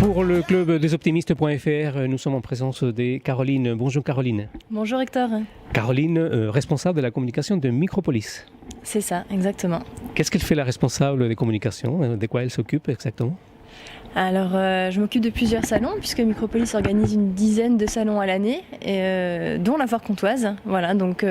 Pour le club desoptimistes.fr, nous sommes en présence de Caroline. Bonjour Caroline. Bonjour Hector. Caroline, responsable de la communication de Micropolis. C'est ça, exactement. Qu'est-ce qu'elle fait la responsable des communications? De quoi elle s'occupe exactement? Alors, je m'occupe de plusieurs salons, puisque Micropolis organise une dizaine de salons à l'année, dont la Foire Comtoise. Voilà, donc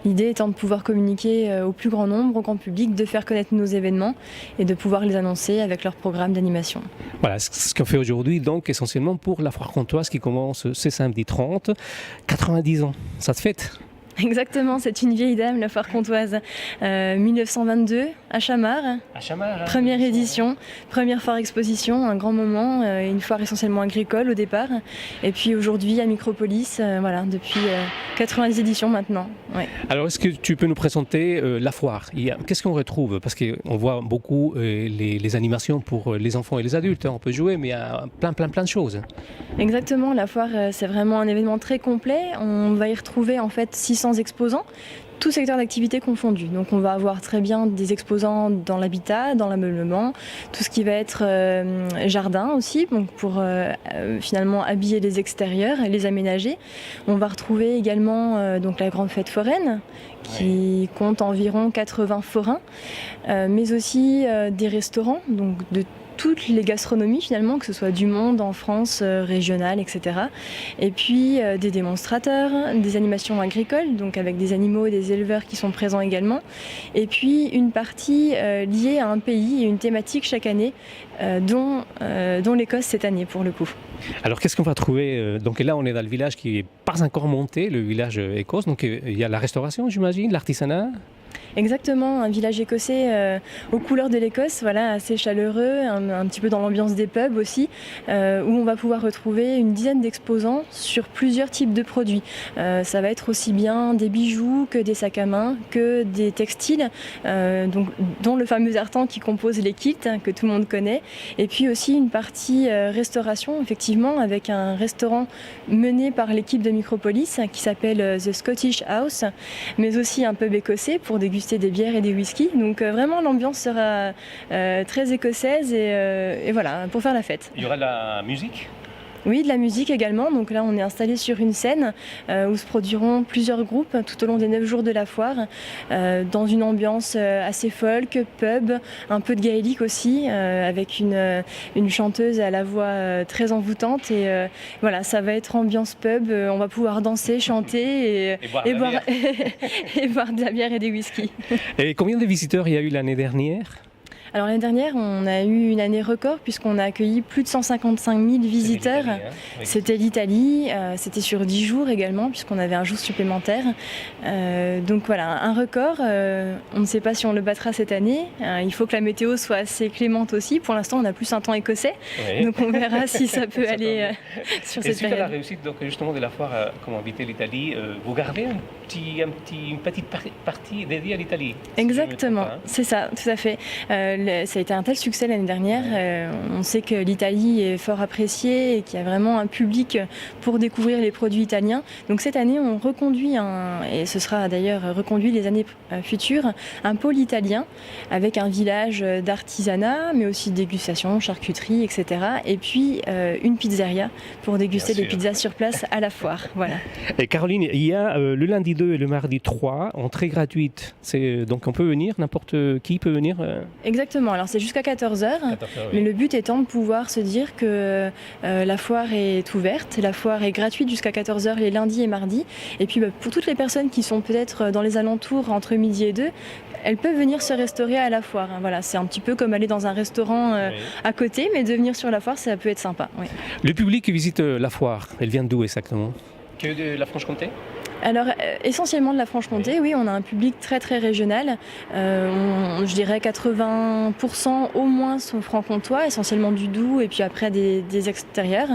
l'idée étant de pouvoir communiquer au plus grand nombre, au grand public, de faire connaître nos événements et de pouvoir les annoncer avec leur programme d'animation. Voilà, ce qu'on fait aujourd'hui, donc essentiellement pour la Foire Comtoise qui commence ce samedi 30. 90 ans, ça te fête? Exactement, c'est une vieille dame, la Foire Comtoise. 1922, à Chamard. À Chamard, première édition, première foire exposition, un grand moment, une foire essentiellement agricole au départ. Et puis aujourd'hui à Micropolis, voilà, depuis 90 éditions maintenant. Ouais. Alors est-ce que tu peux nous présenter la foire? Qu'est-ce qu'on retrouve? Parce qu'on voit beaucoup les animations pour les enfants et les adultes, on peut jouer, mais il y a plein de choses. Exactement, la foire c'est vraiment un événement très complet. On va y retrouver en fait 600 exposants, tout secteur d'activité confondu. Donc on va avoir très bien des exposants dans l'habitat, dans l'ameublement, tout ce qui va être jardin aussi, donc pour finalement habiller les extérieurs et les aménager. On va retrouver également donc la grande fête foraine qui compte environ 80 forains, mais aussi des restaurants, donc de toutes les gastronomies finalement, que ce soit du monde, en France, régionale, etc. Et puis des démonstrateurs, des animations agricoles, donc avec des animaux et des éleveurs qui sont présents également. Et puis une partie liée à un pays et une thématique chaque année, dont l'Écosse cette année pour le coup. Alors qu'est-ce qu'on va trouver? Donc là on est dans le village qui n'est pas encore monté, le village écosse, donc il y a la restauration j'imagine, l'artisanat. Exactement, un village écossais aux couleurs de l'Écosse, voilà, assez chaleureux, un petit peu dans l'ambiance des pubs aussi, où on va pouvoir retrouver une dizaine d'exposants sur plusieurs types de produits. Ça va être aussi bien des bijoux que des sacs à main, que des textiles, dont le fameux artan qui compose les kits que tout le monde connaît, et puis aussi une partie restauration, effectivement, avec un restaurant mené par l'équipe de Micropolis qui s'appelle The Scottish House, mais aussi un pub écossais pour déguster des bières et des whiskies. Donc vraiment l'ambiance sera très écossaise et voilà, pour faire la fête. Il y aura de la musique? Oui, de la musique également. Donc là, on est installé sur une scène où se produiront plusieurs groupes tout au long des 9 jours de la foire, dans une ambiance assez folk, pub, un peu de gaélique aussi, avec une chanteuse à la voix très envoûtante. Et voilà, ça va être ambiance pub. On va pouvoir danser, chanter et boire et boire de la bière et des whiskies. Et combien de visiteurs il y a eu l'année dernière? Alors l'année dernière, on a eu une année record puisqu'on a accueilli plus de 155 000 visiteurs. C'était l'Italie, c'était sur 10 jours également puisqu'on avait un jour supplémentaire. Donc voilà, un record. On ne sait pas si on le battra cette année. Il faut que la météo soit assez clémente aussi. Pour l'instant, on a plus un temps écossais. Oui. Donc on verra si ça peut aller sur cette période. Et suite à la réussite donc, justement de la foire Comment inviter l'Italie, vous gardez une petite partie dédiée à l'Italie? Exactement, c'est ça, tout à fait. Ça a été un tel succès l'année dernière. On sait que l'Italie est fort appréciée et qu'il y a vraiment un public pour découvrir les produits italiens. Donc cette année, on reconduit, et ce sera d'ailleurs reconduit les années futures, un pôle italien avec un village d'artisanat, mais aussi dégustation, charcuterie, etc. Et puis une pizzeria pour déguster les pizzas sur place à la foire. Voilà. Et Caroline, il y a le lundi 2 et le mardi 3, entrée gratuite. Donc on peut venir, n'importe qui peut venir Exactement, alors c'est jusqu'à 14h, mais le but étant de pouvoir se dire que la foire est ouverte, la foire est gratuite jusqu'à 14h les lundis et mardis, et puis pour toutes les personnes qui sont peut-être dans les alentours entre midi et 2, elles peuvent venir se restaurer à la foire. Voilà, c'est un petit peu comme aller dans un restaurant à côté, mais de venir sur la foire, ça peut être sympa. Oui. Le public qui visite la foire, elle vient d'où exactement? Que de la Franche-Comté? Alors essentiellement de la Franche-Comté, oui, on a un public très régional. Je dirais 80% au moins sont franc-comtois, essentiellement du Doubs et puis après des extérieurs.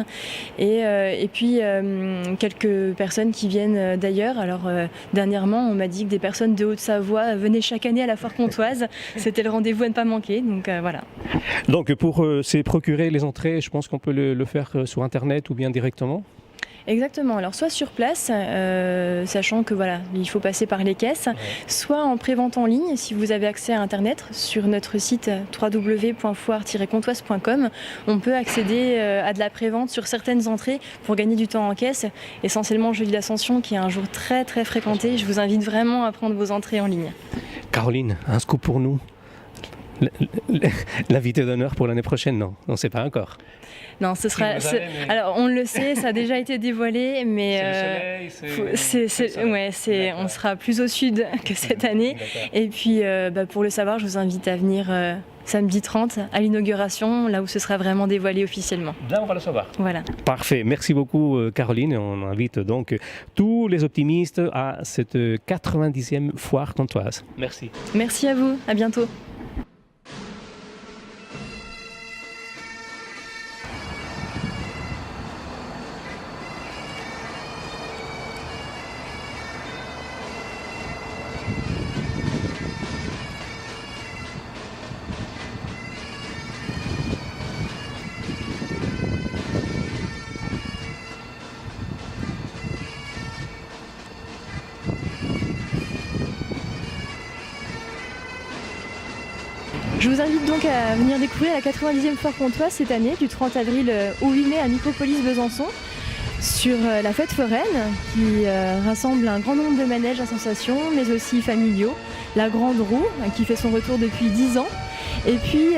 Et puis quelques personnes qui viennent d'ailleurs. Alors dernièrement, on m'a dit que des personnes de Haute-Savoie venaient chaque année à la foire comtoise. C'était le rendez-vous à ne pas manquer. Donc voilà. Donc pour se procurer les entrées, je pense qu'on peut le faire sur Internet ou bien directement? Exactement. Alors soit sur place, sachant que voilà, il faut passer par les caisses, soit en prévente en ligne si vous avez accès à Internet sur notre site www.foire-comtoise.com. On peut accéder à de la prévente sur certaines entrées pour gagner du temps en caisse, essentiellement jeudi d'Ascension qui est un jour très très fréquenté. Je vous invite vraiment à prendre vos entrées en ligne. Caroline, un scoop pour nous. L'invité d'honneur pour l'année prochaine, non, on ne sait pas encore. Non, ce sera. Alors, on le sait, ça a déjà été dévoilé, mais on sera plus au sud que cette année. Et puis, pour le savoir, je vous invite à venir samedi 30 à l'inauguration, là où ce sera vraiment dévoilé officiellement. Là, on va le savoir. Voilà. Parfait. Merci beaucoup, Caroline. On invite donc tous les optimistes à cette 90e foire comtoise. Merci. Merci à vous. À bientôt. Je vous invite donc à venir découvrir la 90e foire comtoise cette année, du 30 avril au 8 mai à Micropolis Besançon, sur la fête foraine qui rassemble un grand nombre de manèges à sensations, mais aussi familiaux. La Grande Roue qui fait son retour depuis 10 ans. Et puis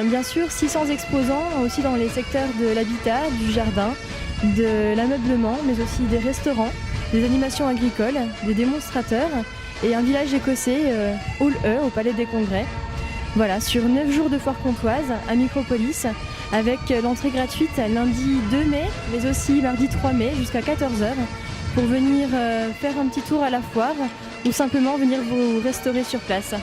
bien sûr 600 exposants aussi dans les secteurs de l'habitat, du jardin, de l'ameublement, mais aussi des restaurants, des animations agricoles, des démonstrateurs et un village écossais, Hall E, au Palais des Congrès. Voilà, sur 9 jours de foire comtoise à Micropolis, avec l'entrée gratuite lundi 2 mai, mais aussi mardi 3 mai jusqu'à 14h, pour venir faire un petit tour à la foire ou simplement venir vous restaurer sur place.